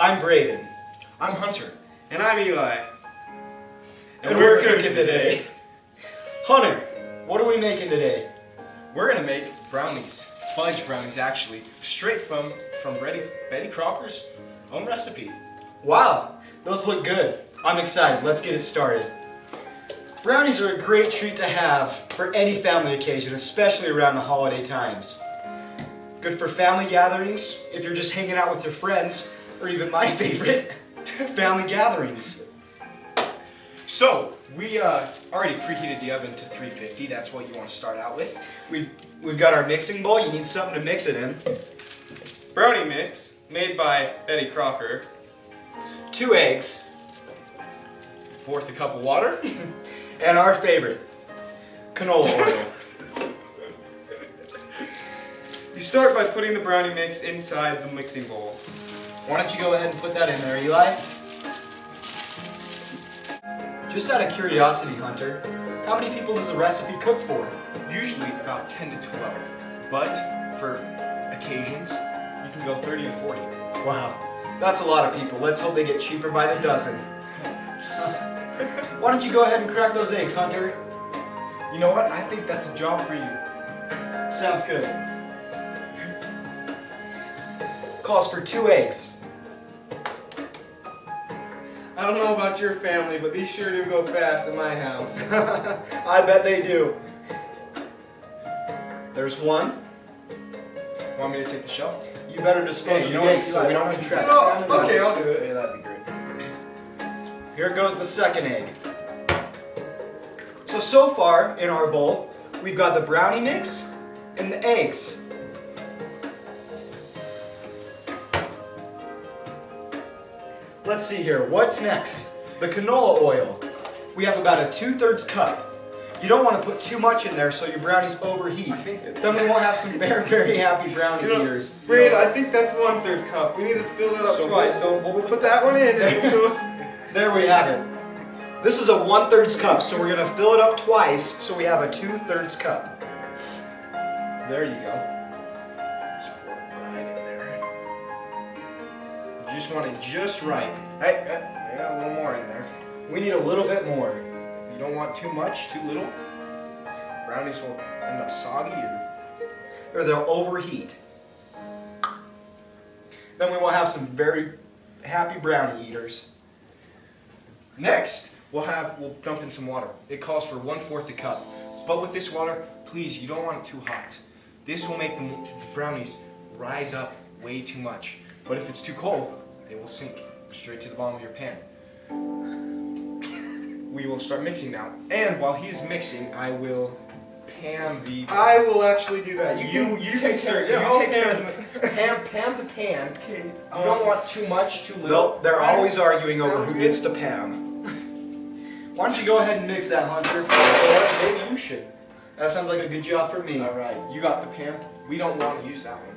I'm Braden. I'm Hunter. And I'm Eli. And we're cooking today. Hunter, what are we making today? We're gonna make brownies, fudge brownies actually, straight from Betty Crocker's own recipe. Wow, those look good. I'm excited. Let's get it started. Brownies are a great treat to have for any family occasion, especially around the holiday times. Good for family gatherings, if you're just hanging out with your friends, or even my favorite, family gatherings. So, we already preheated the oven to 350. That's what you want to start out with. We've got our mixing bowl. You need something to mix it in. Brownie mix, made by Betty Crocker. 2 eggs. 1/4 cup of water. And our favorite, canola oil. You start by putting the brownie mix inside the mixing bowl. Why don't you go ahead and put that in there, Eli? Just out of curiosity, Hunter, how many people does the recipe cook for? Usually about 10 to 12. But for occasions, you can go 30 to 40. Wow, that's a lot of people. Let's hope they get cheaper by the dozen. Why don't you go ahead and crack those eggs, Hunter? You know what? I think that's a job for you. Sounds good. Calls for 2 eggs. I don't know about your family, but these sure do go fast at my house. I bet they do. There's 1. Want me to take the shell? You better dispose of the eggs so we don't contract Oh, salmonella. okay, I'll do it. Yeah, that'd be great. Here goes the second egg. So far in our bowl, we've got the brownie mix and the eggs. Let's see here, what's next? The canola oil. We have about a 2/3 cup. You don't want to put too much in there so your brownies overheat. Then we won't have some very happy brownie eaters. Brad, I think that's 1/3 cup. We need to fill that up twice. So we'll put that one in and we'll fill it. There we have it. This is a 1/3 cup, so we're gonna fill it up twice so we have a 2/3 cup. There you go. Just pour it right in there. You just want it just right. Hey, I got a little more in there. We need a little bit more. You don't want too much, too little. Brownies will end up soggy Or they'll overheat. Then we will have some very happy brownie eaters. Next, we'll dump in some water. It calls for 1/4 cup. But with this water, please, you don't want it too hot. This will make the brownies rise up way too much. But if it's too cold, they will sink straight to the bottom of your pan. We will start mixing now. And while he's mixing, I will pan the... I will actually do that. You take care of the pan the pan. Okay. You don't want too much, too little. Nope, they're always arguing over who gets to Pam. Why don't you go ahead and mix that, Hunter? Or maybe you should. That sounds like a good job for me. Alright, you got the pan. We don't want to use that one.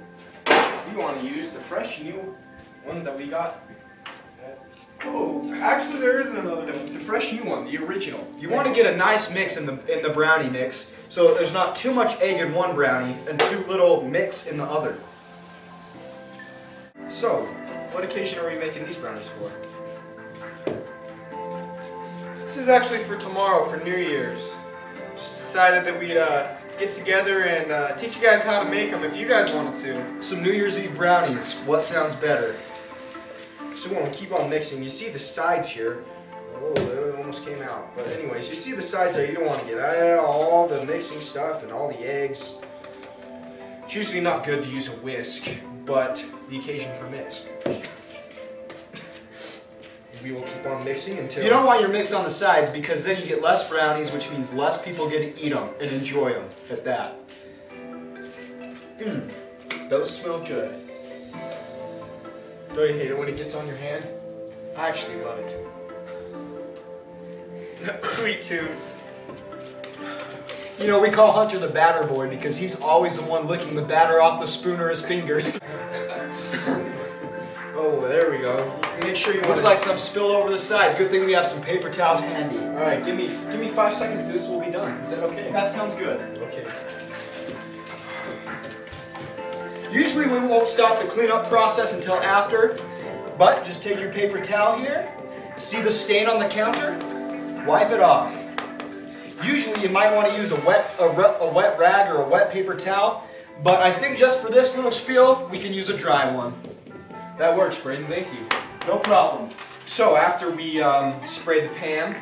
We want to use the fresh new one that we got. Oh, actually there isn't another one. The fresh new one, the original. You want to get a nice mix in the brownie mix, so there's not too much egg in one brownie and too little mix in the other. So, what occasion are we making these brownies for? This is actually for tomorrow, for New Year's. Just decided that we'd get together and teach you guys how to make them if you guys wanted to. Some New Year's Eve brownies. What sounds better? So when we keep on mixing, you see the sides here. Oh, it almost came out. But anyways, you see the sides there. You don't want to get all the mixing stuff and all the eggs. It's usually not good to use a whisk, but the occasion permits. We will keep on mixing until... You don't want your mix on the sides because then you get less brownies, which means less people get to eat them and enjoy them at that. Those smell good. Don't you hate it when it gets on your hand? I actually love it. Sweet tooth. You know, we call Hunter the batter boy because he's always the one licking the batter off the spoon or his fingers. Oh, there we go. Make sure you Looks like some spilled over the sides. Good thing we have some paper towels handy. Alright, give me 5 seconds and this will be done. Is that okay? That sounds good. Okay. Usually we won't stop the cleanup process until after, But just take your paper towel here. See the stain on the counter? Wipe it off. Usually you might want to use a wet rag or a wet paper towel, but I think just for this little spiel, we can use a dry one. That works, Braden. Thank you. No problem. So after we spray the pan,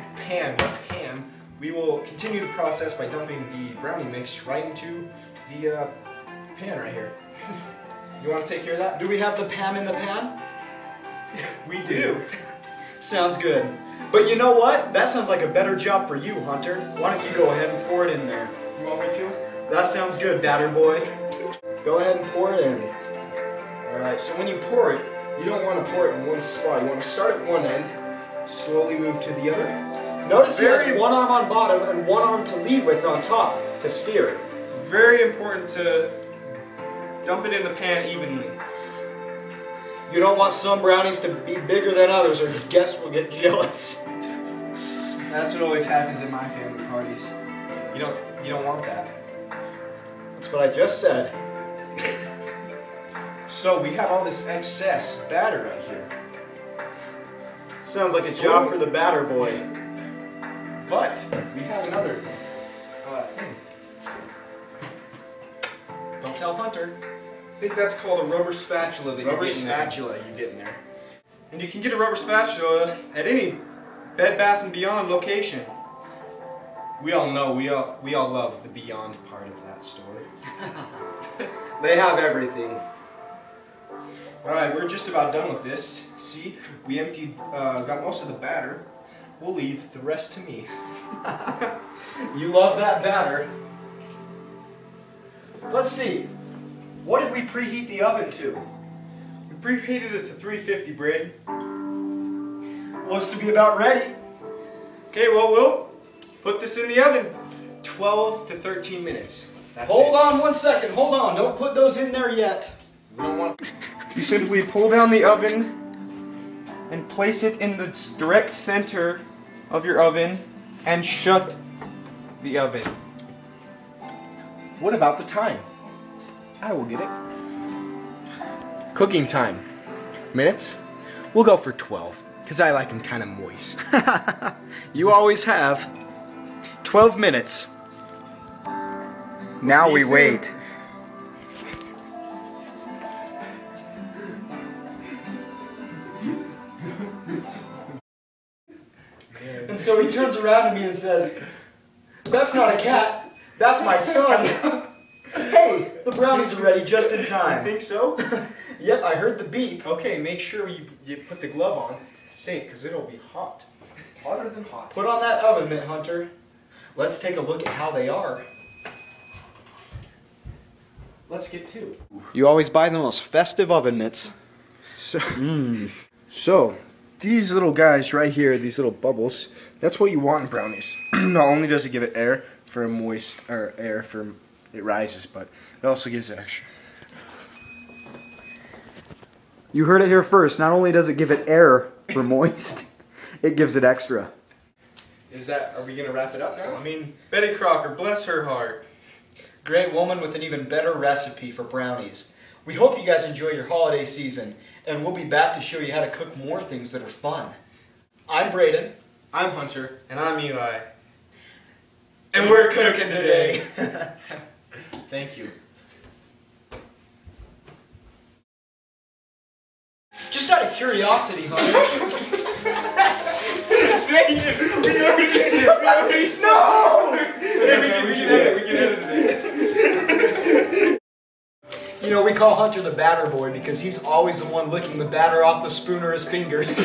we will continue the process by dumping the brownie mix right into the pan right here. You want to take care of that? Do we have the Pam in the pan? We do. Sounds good. But you know what? That sounds like a better job for you, Hunter. Why don't you go ahead and pour it in there? You want me to? That sounds good, batter boy. Go ahead and pour it in. Alright, so when you pour it, you don't want to pour it in one spot. You want to start at one end, slowly move to the other. Notice he has one arm on bottom and one arm to lead with on top to steer it. Very important to dump it in the pan evenly. You don't want some brownies to be bigger than others or guests will get jealous. That's what always happens at my family parties. You don't want that. That's what I just said. So we have all this excess batter right here. Sounds like a job for the batter boy. But we have another thing. Don't tell Hunter. I think that's called a rubber spatula that Rubber you're getting there. spatula you're getting there. And you can get a rubber spatula at any Bed Bath & Beyond location. We all know, we all love the Beyond part of that store. They have everything. Alright, we're just about done with this. See, we emptied, got most of the batter. We'll leave the rest to me. You love that batter. Let's see. What did we preheat the oven to? We preheated it to 350, Braden. Looks to be about ready. Okay, well, we'll put this in the oven. 12 to 13 minutes. That's Hold it. on 1 second. Hold on. Don't put those in there yet. We don't want... You simply pull down the oven and place it in the direct center of your oven and shut the oven. What about the time? I will get it. Cooking time. Minutes? We'll go for 12, because I like them kind of moist. You always have. 12 minutes. Now See we you soon. wait. And so he turns around to me and says, "That's not a cat, that's my son." Hey, the brownies are ready just in I time. think so. Yep, I heard the beep. Okay, make sure you put the glove on. It's safe, because it'll be hot. Hotter than hot. Put on that oven mitt, Hunter. Let's take a look at how they are. Let's get to. You always buy the most festive oven mitts. So, these little guys right here, these little bubbles, that's what you want in brownies. Not only does it give it air for a moist, or air for it rises, but it also gives it extra. You heard it here first. Not only does it give it air for moist, it gives it extra. Are we gonna wrap it up now? I mean, Betty Crocker, bless her heart. Great woman with an even better recipe for brownies. We hope you guys enjoy your holiday season, and we'll be back to show you how to cook more things that are fun. I'm Braden. I'm Hunter. And I'm Eli. And we're cooking today. Thank you. Just out of curiosity, Hunter. No! We can edit it. You know, we call Hunter the batter boy because he's always the one licking the batter off the spoon or his fingers.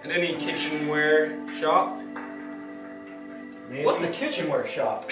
And any kitchenware shop? Maybe. What's a kitchenware shop?